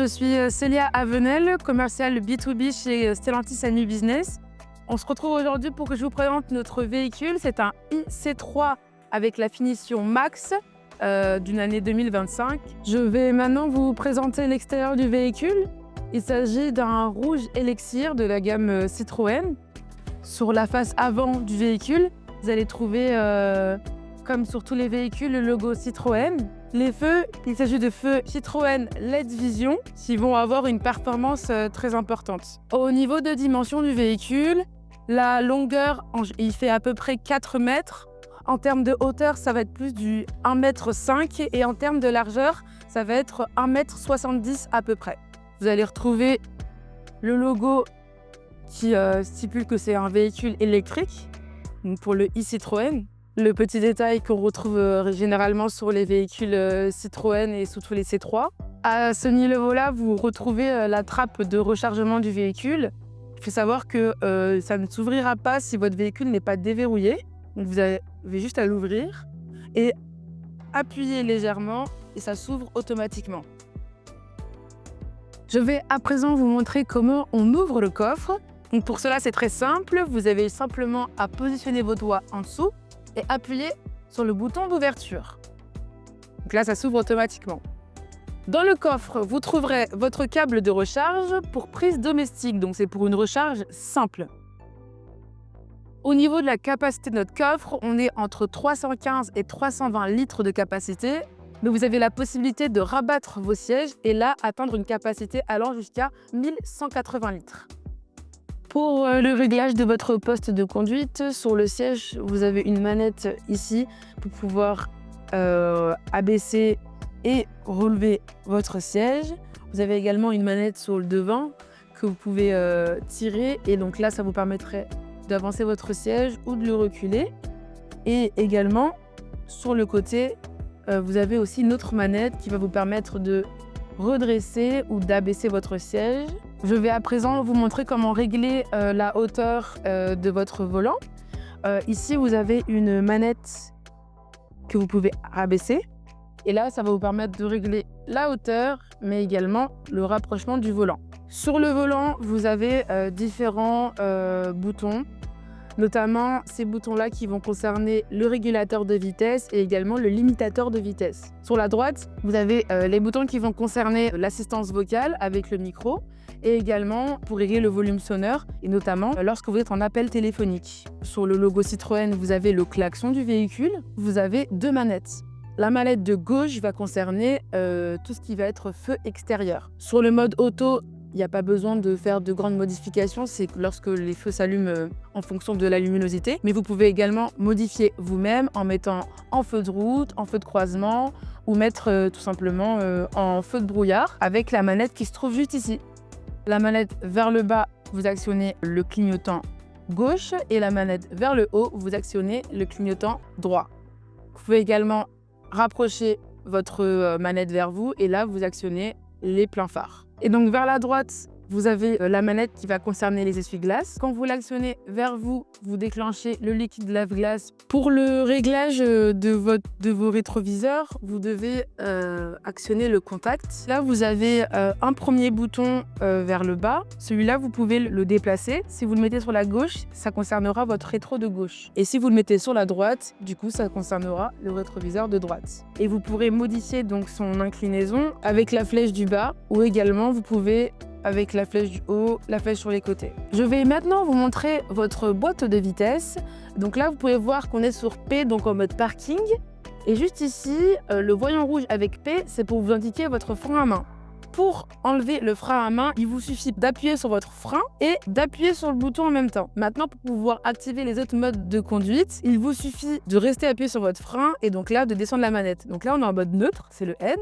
suis Célia Avenel, commerciale B2B chez Stellantis New Business. On se retrouve aujourd'hui pour que je vous présente notre véhicule. C'est un IC3 avec la finition Max d'une année 2025. Je vais maintenant vous présenter l'extérieur du véhicule. Il s'agit d'un rouge élixir de la gamme Citroën. Sur la face avant du véhicule, vous allez trouver, comme sur tous les véhicules, le logo Citroën. Les feux, il s'agit de feux Citroën LED Vision qui vont avoir une performance très importante. Au niveau de dimension du véhicule, la longueur, il fait à peu près 4 mètres. En termes de hauteur, ça va être plus du 1,5 m et en termes de largeur, ça va être 1,70 m à peu près. Vous allez retrouver le logo qui stipule que c'est un véhicule électrique, donc pour le e-Citroën. Le petit détail qu'on retrouve généralement sur les véhicules Citroën et surtout les C3. À ce niveau-là, vous retrouvez la trappe de rechargement du véhicule. Il faut savoir que ça ne s'ouvrira pas si votre véhicule n'est pas déverrouillé. Donc vous avez juste à l'ouvrir et appuyer légèrement et ça s'ouvre automatiquement. Je vais à présent vous montrer comment on ouvre le coffre. Donc pour cela, c'est très simple. Vous avez simplement à positionner vos doigts en dessous et appuyer sur le bouton d'ouverture. Donc là, ça s'ouvre automatiquement. Dans le coffre, vous trouverez votre câble de recharge pour prise domestique. Donc c'est pour une recharge simple. Au niveau de la capacité de notre coffre, on est entre 315 et 320 litres de capacité. Mais vous avez la possibilité de rabattre vos sièges et là, atteindre une capacité allant jusqu'à 1180 litres. Pour le réglage de votre poste de conduite, sur le siège, vous avez une manette ici pour pouvoir abaisser et relever votre siège. Vous avez également une manette sur le devant que vous pouvez tirer et donc là, ça vous permettrait d'avancer votre siège ou de le reculer. Et également, sur le côté, vous avez aussi une autre manette qui va vous permettre de redresser ou d'abaisser votre siège. Je vais à présent vous montrer comment régler la hauteur de votre volant. Ici, vous avez une manette que vous pouvez rabaisser. Et là, ça va vous permettre de régler la hauteur, mais également le rapprochement du volant. Sur le volant, vous avez différents boutons, notamment ces boutons-là qui vont concerner le régulateur de vitesse et également le limitateur de vitesse. Sur la droite, vous avez les boutons qui vont concerner l'assistance vocale avec le micro et également pour régler le volume sonore et notamment lorsque vous êtes en appel téléphonique. Sur le logo Citroën, vous avez le klaxon du véhicule. Vous avez 2 manettes. La manette de gauche va concerner tout ce qui va être feu extérieur. Sur le mode auto, il n'y a pas besoin de faire de grandes modifications, c'est lorsque les feux s'allument en fonction de la luminosité. Mais vous pouvez également modifier vous-même en mettant en feu de route, en feu de croisement ou mettre tout simplement en feu de brouillard avec la manette qui se trouve juste ici. La manette vers le bas, vous actionnez le clignotant gauche et la manette vers le haut, vous actionnez le clignotant droit. Vous pouvez également rapprocher votre manette vers vous et là, vous actionnez les pleins phares. Et donc vers la droite, vous avez la manette qui va concerner les essuie-glaces. Quand vous l'actionnez vers vous, vous déclenchez le liquide lave-glace. Pour le réglage de vos rétroviseurs, vous devez actionner le contact. Là, vous avez un premier bouton vers le bas. Celui-là, vous pouvez le déplacer. Si vous le mettez sur la gauche, ça concernera votre rétro de gauche. Et si vous le mettez sur la droite, du coup, ça concernera le rétroviseur de droite. Et vous pourrez modifier donc son inclinaison avec la flèche du bas ou également, vous pouvez avec la flèche du haut, la flèche sur les côtés. Je vais maintenant vous montrer votre boîte de vitesse. Donc là, vous pouvez voir qu'on est sur P, donc en mode parking. Et juste ici, le voyant rouge avec P, c'est pour vous indiquer votre frein à main. Pour enlever le frein à main, il vous suffit d'appuyer sur votre frein et d'appuyer sur le bouton en même temps. Maintenant, pour pouvoir activer les autres modes de conduite, il vous suffit de rester appuyé sur votre frein et donc là, de descendre la manette. Donc là, on est en mode neutre, c'est le N.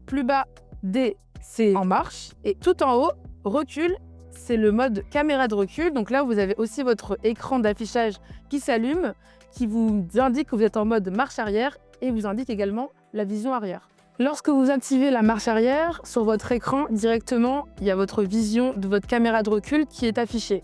Plus bas, D, c'est en marche. Et tout en haut, recul, c'est le mode caméra de recul. Donc là, vous avez aussi votre écran d'affichage qui s'allume, qui vous indique que vous êtes en mode marche arrière et vous indique également la vision arrière. Lorsque vous activez la marche arrière, sur votre écran, directement, il y a votre vision de votre caméra de recul qui est affichée,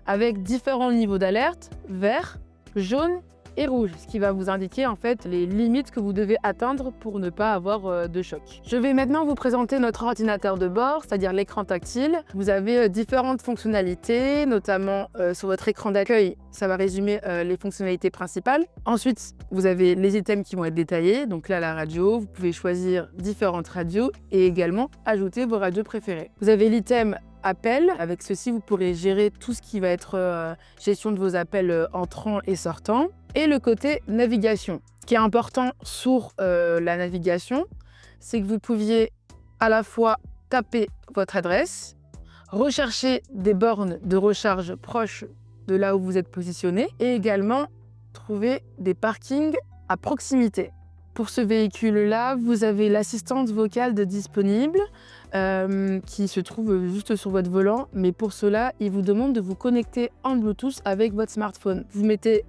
avec différents niveaux d'alerte, vert, jaune et rouge, ce qui va vous indiquer en fait les limites que vous devez atteindre pour ne pas avoir de choc. Je vais maintenant vous présenter notre ordinateur de bord, c'est-à-dire l'écran tactile. Vous avez différentes fonctionnalités, notamment sur votre écran d'accueil, ça va résumer les fonctionnalités principales. Ensuite, vous avez les items qui vont être détaillés, donc là la radio, vous pouvez choisir différentes radios et également ajouter vos radios préférées. Vous avez l'item appel, avec ceci vous pourrez gérer tout ce qui va être gestion de vos appels entrants et sortants. Et le côté navigation. Ce qui est important sur la navigation, c'est que vous pouviez à la fois taper votre adresse, rechercher des bornes de recharge proches de là où vous êtes positionné et également trouver des parkings à proximité. Pour ce véhicule-là, vous avez l'assistance vocale de disponible qui se trouve juste sur votre volant. Mais pour cela, il vous demande de vous connecter en Bluetooth avec votre smartphone. Vous mettez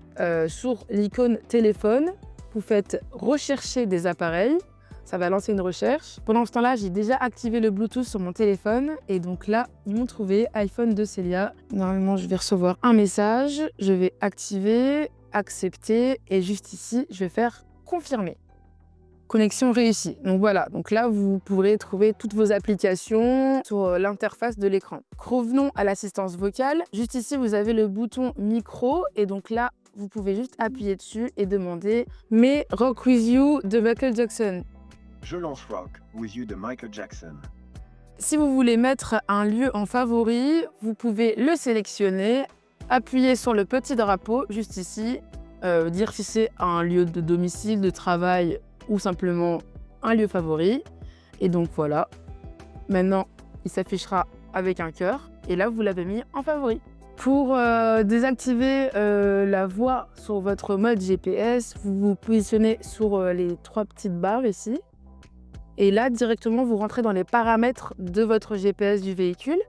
sur l'icône téléphone, vous faites rechercher des appareils. Ça va lancer une recherche. Pendant ce temps-là, j'ai déjà activé le Bluetooth sur mon téléphone. Et donc là, ils m'ont trouvé iPhone de Célia. Normalement, je vais recevoir un message. Je vais activer, accepter. Et juste ici, je vais faire confirmer. Connexion réussie. Donc voilà, donc là, vous pourrez trouver toutes vos applications sur l'interface de l'écran. Revenons à l'assistance vocale. Juste ici, vous avez le bouton micro. Et donc là, vous pouvez juste appuyer dessus et demander « Mais Rock With You » de Michael Jackson. Je lance Rock With You de Michael Jackson. Si vous voulez mettre un lieu en favori, vous pouvez le sélectionner, appuyer sur le petit drapeau juste ici, dire si c'est un lieu de domicile, de travail ou simplement un lieu favori. Et donc voilà, maintenant il s'affichera avec un cœur et là vous l'avez mis en favori. Pour désactiver la voix sur votre mode GPS, vous vous positionnez sur les 3 petites barres ici. Et là, directement, vous rentrez dans les paramètres de votre GPS du véhicule.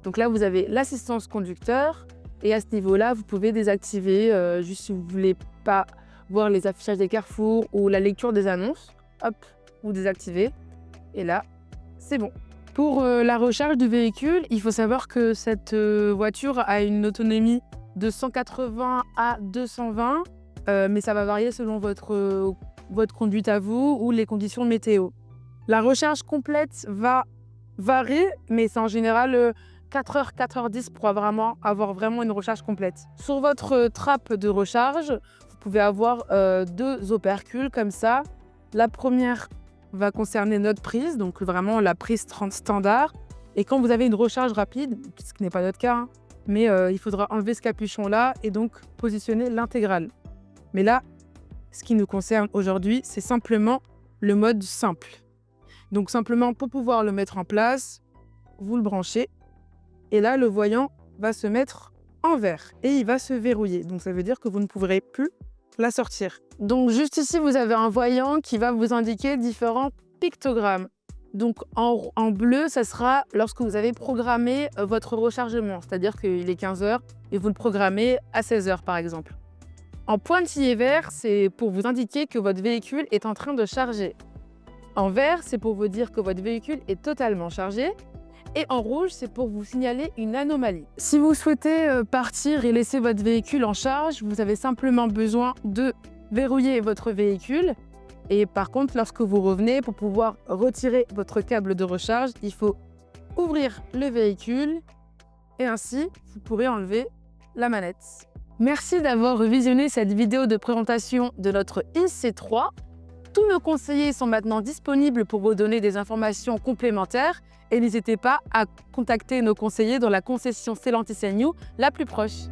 Donc là, vous avez l'assistance conducteur. Et à ce niveau-là, vous pouvez désactiver, juste si vous ne voulez pas voir les affichages des carrefours ou la lecture des annonces. Hop, vous désactivez. Et là, c'est bon. Pour la recharge du véhicule, il faut savoir que cette voiture a une autonomie de 180 à 220, mais ça va varier selon votre conduite à vous ou les conditions météo. La recharge complète va varier, mais c'est en général 4h, 4h10 pour avoir vraiment une recharge complète. Sur votre trappe de recharge, vous pouvez avoir 2 opercules comme ça. La première va concerner notre prise, donc vraiment la prise 30 standard. Et quand vous avez une recharge rapide, ce qui n'est pas notre cas, hein, mais il faudra enlever ce capuchon-là et donc positionner l'intégrale. Mais là, ce qui nous concerne aujourd'hui, c'est simplement le mode simple. Donc simplement pour pouvoir le mettre en place, vous le branchez et là le voyant va se mettre en vert et il va se verrouiller. Donc ça veut dire que vous ne pourrez plus la sortir. Donc juste ici vous avez un voyant qui va vous indiquer différents pictogrammes. Donc en bleu, ça sera lorsque vous avez programmé votre rechargement, c'est-à-dire qu'il est 15h et vous le programmez à 16h par exemple. En pointillé vert, c'est pour vous indiquer que votre véhicule est en train de charger. En vert, c'est pour vous dire que votre véhicule est totalement chargé. Et en rouge, c'est pour vous signaler une anomalie. Si vous souhaitez partir et laisser votre véhicule en charge, vous avez simplement besoin de verrouiller votre véhicule. Et par contre, lorsque vous revenez, pour pouvoir retirer votre câble de recharge, il faut ouvrir le véhicule et ainsi, vous pourrez enlever la manette. Merci d'avoir visionné cette vidéo de présentation de notre IC3. Tous nos conseillers sont maintenant disponibles pour vous donner des informations complémentaires et n'hésitez pas à contacter nos conseillers dans la concession Stellantis New la plus proche.